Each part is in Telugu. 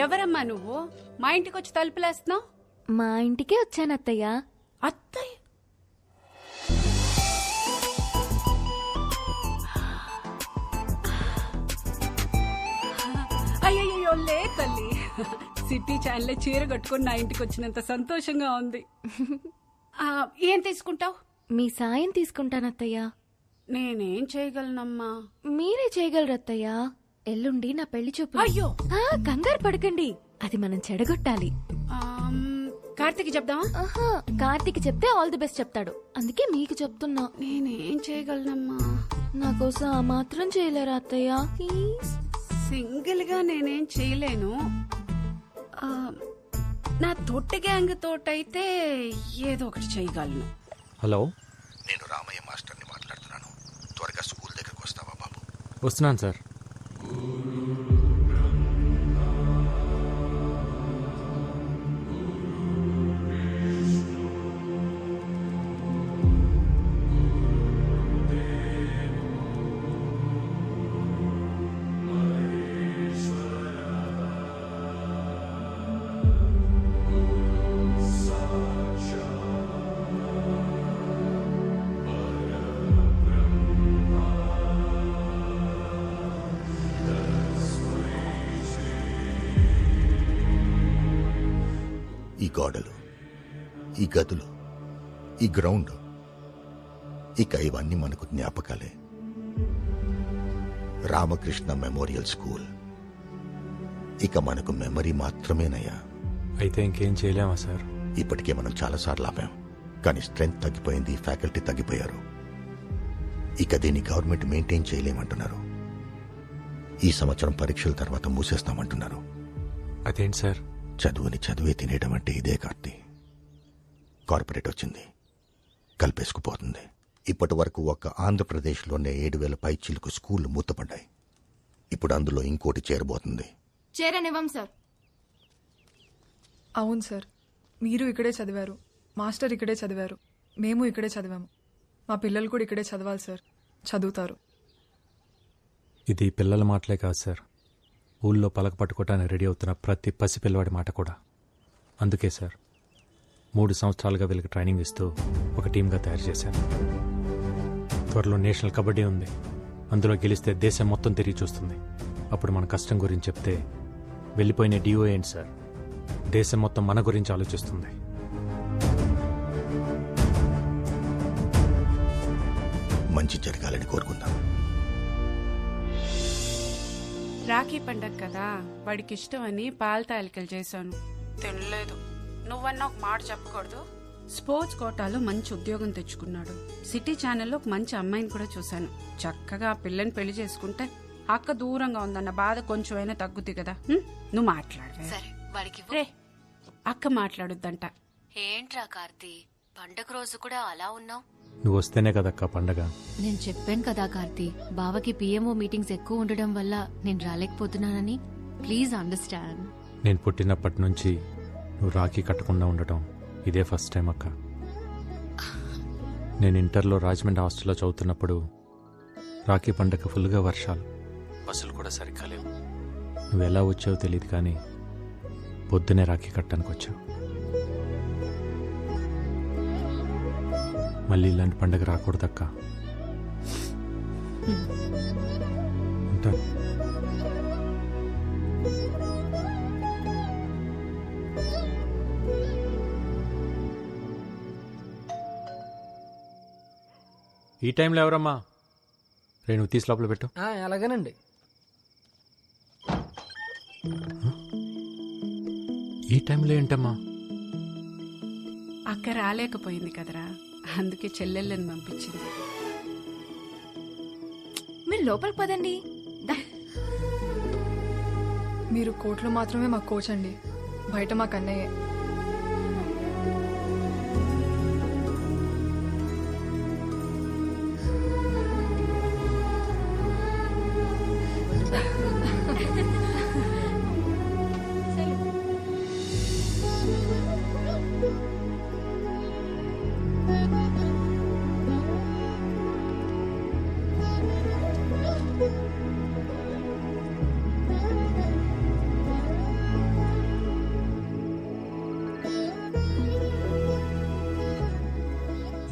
ఎవరమ్మా నువ్వు? మా ఇంటికి వచ్చి తలుపులేస్తున్నావు? మా ఇంటికే వచ్చాను అత్తయ్య. అత్తయ్య? అయ్యయ్యో లే తల్లి, సిటీ ఛానల్ చీర కట్టుకుని నా ఇంటికి వచ్చినంత సంతోషంగా ఉంది. ఏం తీసుకుంటావు? మీ సాయం తీసుకుంటాను అత్తయ్య. నేనేం చేయగలనమ్మా? మీరే చేయగలరు అత్తయ్య. ఎల్లుండి నా పెళ్లి చూపు. అయ్యో కంగారు పడకండి, అది మనం చెడగొట్టాలి. కార్తీక్ చెప్దామా? ఆహా, కార్తీక్ చెప్తే ఆల్ ది బెస్ట్ చెప్తాడు, అందుకే మీకు చెప్తున్నా. నేనేం చేయగలనమ్మా? నా కోసం ఆ మాత్రం చేయలేరా అత్తయ్య? ప్లీజ్. సింగిల్ గా నేనేం చేయలేను. నా తొట్టి గ్యాంగ్ తోటైతే ఏదో ఒకటి చేయగలను. హలో, నేను రామయ్య మాస్టర్ని మాట్లాడుతున్నాను. త్వరగా స్కూల్ దగ్గరకు వస్తావా బాబు? వస్తున్నాను సార్. ఈ గోడలు, ఈ గదులు, ఈ గ్రౌండ్, ఇక ఇవన్నీ మనకు జ్ఞాపకాలే. రామకృష్ణ మెమోరియల్ స్కూల్ ఇక మనకు మెమరీ మాత్రమేనయ్యా. అయితే ఇంకేం చేయలేమా సార్? ఇప్పటికే మనం చాలాసార్లు ఆపాం, కానీ స్ట్రెంగ్త్ తగ్గిపోయింది, ఫ్యాకల్టీ తగ్గిపోయారు. ఇక దీన్ని గవర్నమెంట్ మెయింటైన్ చేయలేమంటున్నారు. ఈ సంవత్సరం పరీక్షల తర్వాత మూసేస్తామంటున్నారు. అదేంటి సార్? చదువుని చదివే తినేయడం అంటే ఇదే కార్తీ. కార్పొరేట్ వచ్చింది, కలిపేసుకుపోతుంది. ఇప్పటి వరకు ఒక్క ఆంధ్రప్రదేశ్లోనే 7,000 పైచీలకు స్కూళ్లు మూతపడ్డాయి. ఇప్పుడు అందులో ఇంకోటి చేరబోతుంది. చేరనివ్వం సార్. అవును సార్, మీరు ఇక్కడే చదివారు, మాస్టర్ ఇక్కడే చదివారు, మేము ఇక్కడే చదివాము. మా పిల్లలు కూడా ఇక్కడే చదవాలి సార్, చదువుతారు. ఇది పిల్లల మాటలే కాదు సార్, ఊళ్ళో పలక పట్టుకోవటానికి రెడీ అవుతున్న ప్రతి పసిపిల్లవాడి మాట కూడా. అందుకే సార్ 3 సంవత్సరాలుగా వీళ్ళకి ట్రైనింగ్ ఇస్తూ ఒక టీంగా తయారు చేశాను. త్వరలో నేషనల్ కబడ్డీ ఉంది, అందులో గెలిస్తే దేశం మొత్తం తిరిగి చూస్తుంది. అప్పుడు మన కష్టం గురించి చెప్తే వెళ్ళిపోయిన డిఓ ఏంటి సార్, దేశం మొత్తం మన గురించి ఆలోచిస్తుంది. మంచి జరగాలని కోరుకుందాం. రాఖీ పండగ కదా, వాడికి ఇష్టమని పాల తాలికలు చేశాను, తినలేదు. నువ్వన్నా ఒక మాట చెప్పకూడదు. స్పోర్ట్స్ కోటాలో మంచి ఉద్యోగం తెచ్చుకున్నాడు. సిటీ ఛానల్లో ఒక మంచి అమ్మాయిని కూడా చూశాను. చక్కగా ఆ పిల్లని పెళ్లి చేసుకుంటే అక్క దూరంగా ఉందన్న బాధ కొంచెమైనా తగ్గుద్ది కదా. నువ్వు మాట్లాడవే. సరే, వాడికి రే, అక్క మాట్లాడుద్దంట. ఏంట్రా కార్తీ, పండగ రోజు కూడా అలా ఉన్నావు? నువ్వు వస్తేనే కదక్క పండగ. నేను చెప్పాను కదా కార్తీ, బావకి పిఎంఓ మీటింగ్స్ ఎక్కువ ఉండడం వల్ల నేను రాలేకపోతున్నానని. Please understand. నేను పుట్టినప్పటి నుంచి నువ్వు రాఖీ కట్టకుండా ఉండటం ఇదే ఫస్ట్ టైం అక్క. నేను ఇంటర్లో రాజమండ్రి హాస్టల్లో చదువుతున్నప్పుడు రాఖీ పండగ ఫుల్గా వర్షాలు, బస్సులు కూడా సరిగ్గా లేవు. నువ్వు ఎలా వచ్చావో తెలియదు, కానీ పొద్దునే రాఖీ కట్టడానికి వచ్చావు. మళ్ళీ ఇలాంటి పండగ రాకూడదక్క. ఉంటాను. ఈ టైంలో ఎవరమ్మా? నువ్వు తీసి లోపల పెట్టు. అలాగేనండి. ఈ టైంలో ఏంటమ్మా? అక్క రాలేకపోయింది కదరా, అందుకే చెల్లెళ్ళని పంపించింది. మీరు లోపలికి పదండి. మీరు కోర్టులో మాత్రమే మా కోచ్ అండి, బయట మా కన్నయ్యే.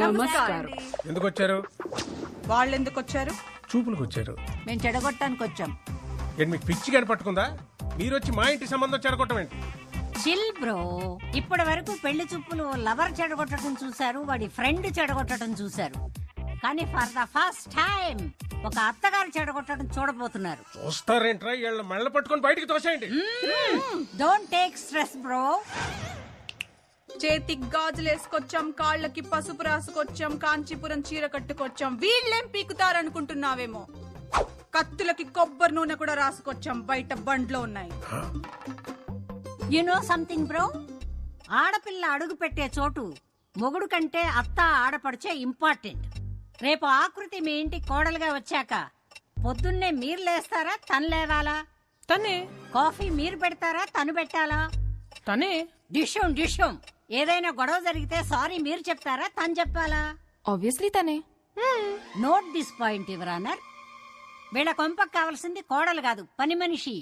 నమస్కారం. ఎందుకు వచ్చారు? వాళ్ళు ఎందుకు వచ్చారు? చూపులకు వచ్చారు. మేము చెడగొట్టడానికి వచ్చాం. ఏంటి మీకు పిచ్చి గాని పట్టుకుందా? మీరు వచ్చి మా ఇంటి సంబంధం చెడగొట్టం ఏంటి? Chill bro. ఇప్పటి వరకు పెళ్లి చూపులు లవర్ చెడగొట్టడం చూశారు, వాడి ఫ్రెండ్ చెడగొట్టడం చూశారు. కానీ ఫర్ ద ఫస్ట్ టైం ఒక అత్తగారు చెడగొట్టడం చూడబోతున్నారు. చూస్తారేంట్రా? వీళ్ళ మెళ్ళ పట్టుకొని బయటికి తోసేయండి. Don't take stress bro. చేతికి గాజులు వేసుకొచ్చాం, కాళ్ళకి పసుపు రాసుకొచ్చాం, కాంచీపురం చీర కట్టుకొచ్చాం. వీళ్ళేం పీకుతారనుకుంటున్నావేమో. కత్తులకి కొబ్బరి నూనె కూడా రాసుకొచ్చాం, బయట బండ్లో ఉన్నాయి. యు నో సంథింగ్ బ్రో, ఆడపిల్ల అడుగు పెట్టే చోటు మొగుడు కంటే అత్త ఆడపడిచే ఇంపార్టెంట్. రేపు ఆకృతి మీ ఇంటి కోడలుగా వచ్చాక పొద్దున్నే మీరు లేస్తారా, తను లేవాలా? తనే. కాఫీ మీరు పెడతారా, తను పెట్టాలా? తనే. డిషం ఏదైనా గొడవ జరిగితే సారీ మీరు చెప్తారా, తను చెప్పాలా? ఆబ్వియస్లీ తనే. Note this point your honour. వీళ్ళ కొంపకు కావాల్సింది కోడలు కాదు, పని మనిషి.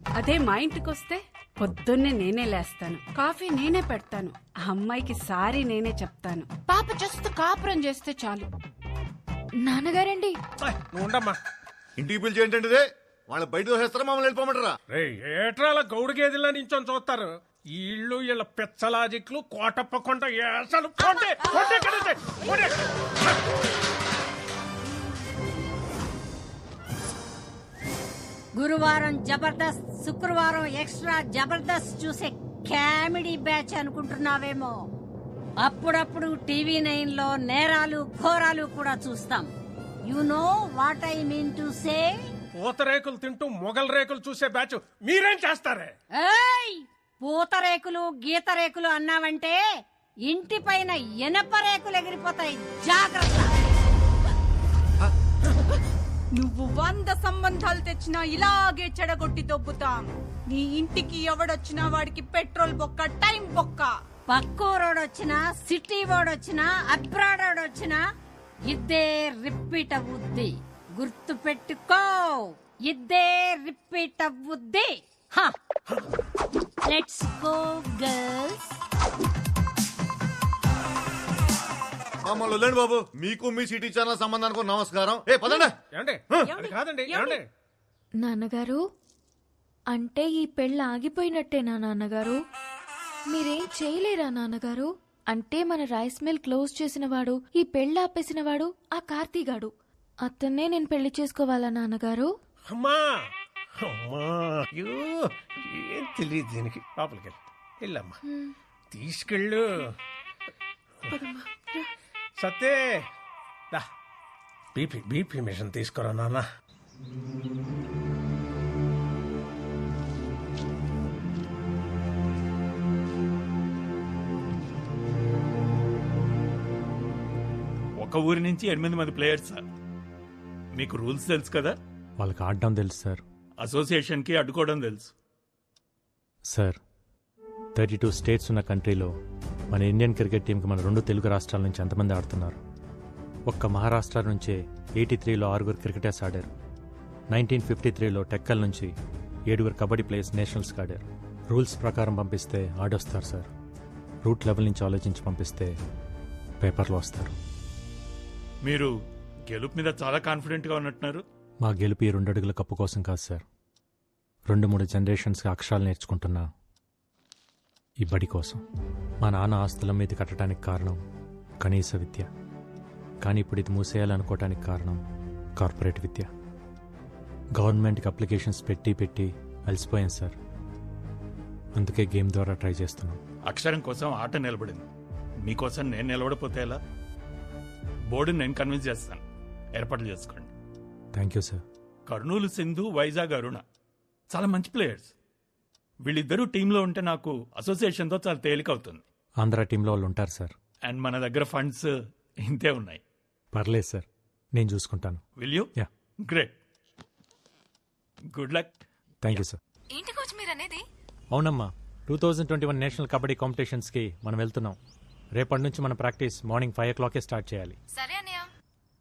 అదే మా ఇంటికొస్తే పొద్దున్నే నేనే లేస్తాను, కాఫీ నేనే పెడతాను, ఆ అమ్మాయికి సారీ నేనే చెప్తాను. పాప జస్ట్ కాపురం చేస్తే చాలు. నాన్నగారండి. ఉండమ్మా. ఇంటికి పిలిచి ఏంటంటే వాళ్ళు బయట దోసేస్తారా, మమ్మల్ని వెళ్ళిపోమంటారా? ఏట్రా అలా గౌడు గేదెల్లా నించొని చూస్తారు? ఈ ఇళ్ళు వీళ్ళ పెచ్చలాజిక్లు కోటప్పకుండా అసలు గురువారం జబర్దస్త్, శుక్రవారం ఎక్స్ట్రా జబర్దస్త్ చూసే కామెడీ బ్యాచ్ అనుకుంటున్నావేమో. అప్పుడప్పుడు టీవీ 9 లో నేరాలు ఘోరాలు కూడా చూస్తాం. You know what I mean to say. పూతరేకులు తింటూ మొగల్ రేకులు చూసే బ్యాచ్ మీరేం చేస్తారే? ఏయ్, పూతరేకులు గీతరేకులు అన్నావంటే ఇంటి పైన ఎనప రేకులు ఎగిరిపోతాయి, జాగ్రత్త. నువ్వు 100 సంబంధాలు తెచ్చినా ఇలాగే చెడగొట్టి దొబ్బుతాం. నీ ఇంటికి ఎవడొచ్చినా వాడికి పెట్రోల్ బొక్క, టైం బొక్క. పక్కూరోడొచ్చినా, సిటీ వాడొచ్చినా, అబ్రాడ్ వచ్చినా ఇద్దే రిపీట్ అవుద్ది. గుర్తు పెట్టుకో, ఇద్దే రిపీట్ అవుద్ది. Let's go girls. మమ్మల్ని వదిలేండి బాబు. మీకు మీ సిటీ ఛానల్ సంబంధానికి నమస్కారం. ఏ పదండి. కాదండి. నాన్నగారు, అంటే ఈ పెళ్ళి ఆగిపోయినట్టేనా నాన్నగారు? మీరేం చేయలేరా నాన్నగారు? అంటే మన రైస్ మిల్ క్లోజ్ చేసిన వాడు, ఈ పెళ్ళి ఆపేసిన వాడు ఆ కార్తీగాడు. అతన్నే నేను పెళ్లి చేసుకోవాలా నాన్నగారు? అమ్మా అమ్మా, ఏం తెలియదు దీనికి. లోపలికి వెళ్ళమ్మా, తీసుకెళ్ళు. సత్తే బీపీ మిషన్ తీసుకురా నాన్న. ఒక ఊరి నుంచి 8 మంది ప్లేయర్స్. మీకు రూల్స్ తెలుసు కదా? వాళ్ళకి ఆడడం తెలుసు సార్. అసోసియేషన్కి అడ్డుకోవడం తెలుసు సార్. 32 స్టేట్స్ ఉన్న కంట్రీలో మన ఇండియన్ క్రికెట్ టీంకి మన 2 తెలుగు రాష్ట్రాల నుంచి ఎంతమంది ఆడుతున్నారు? ఒక్క మహారాష్ట్ర నుంచే 83లో 6 క్రికెటర్స్ ఆడారు. 1953లో టెక్కల్ నుంచి 7 కబడ్డీ ప్లేయర్స్ నేషనల్స్కి ఆడారు. రూల్స్ ప్రకారం పంపిస్తే ఆడొస్తారు సార్. రూట్ లెవెల్ నుంచి ఆలోచించి పంపిస్తే పేపర్లో వస్తారు. మీరు గెలుపు మీద చాలా కాన్ఫిడెంట్గా ఉన్నట్టున్నారు. మా గెలుపు ఈ 2 అడుగుల కప్పు కోసం కాదు సార్. 2-3 జనరేషన్స్కి అక్షరాలు నేర్చుకుంటున్నా ఈ బడి కోసం. మా నాన్న ఆస్తుల మీద కట్టడానికి కారణం కనీస విద్య. కానీ ఇప్పుడు ఇది మూసేయాలనుకోవటానికి కారణం కార్పొరేట్ విద్య. గవర్నమెంట్కి అప్లికేషన్స్ పెట్టి అలసిపోయాం సార్. అందుకే గేమ్ ద్వారా ట్రై చేస్తున్నాం. అక్షరం కోసం ఆట నిలబడింది. మీకోసం నేను నిలబడిపోతే ఎలా? బోర్డుని నేను కన్విన్స్ చేస్తాను, ఏర్పాట్లు చేసుకోండి. Thank you sir. Kurnool Sindhu, Vizag Aruna చాలా మంచి ప్లేయర్స్. వీళ్ళిద్దరూ టీంలో ఉంటే నాకు అసోసియేషన్తో చాలా తేలిక అవుతుంది. ఆంధ్ర టీంలో వాళ్ళు ఉంటారు సార్. అండ్ మన దగ్గర ఫండ్స్ ఇంతే ఉన్నాయి. పర్లేదు సార్, నేను చూసుకుంటాను. Will you? Yeah. Great. Good luck. Thank you sir. ఏంటి కోచ్ మీరు అనేది? అవునమ్మా, 2021 నేషనల్ కబడ్డీ కాంపిటీషన్స్కి మనం వెళ్తున్నాం. రేపటి నుంచి మన ప్రాక్టీస్ మార్నింగ్ 5 o'clock స్టార్ట్ చేయాలి. సరే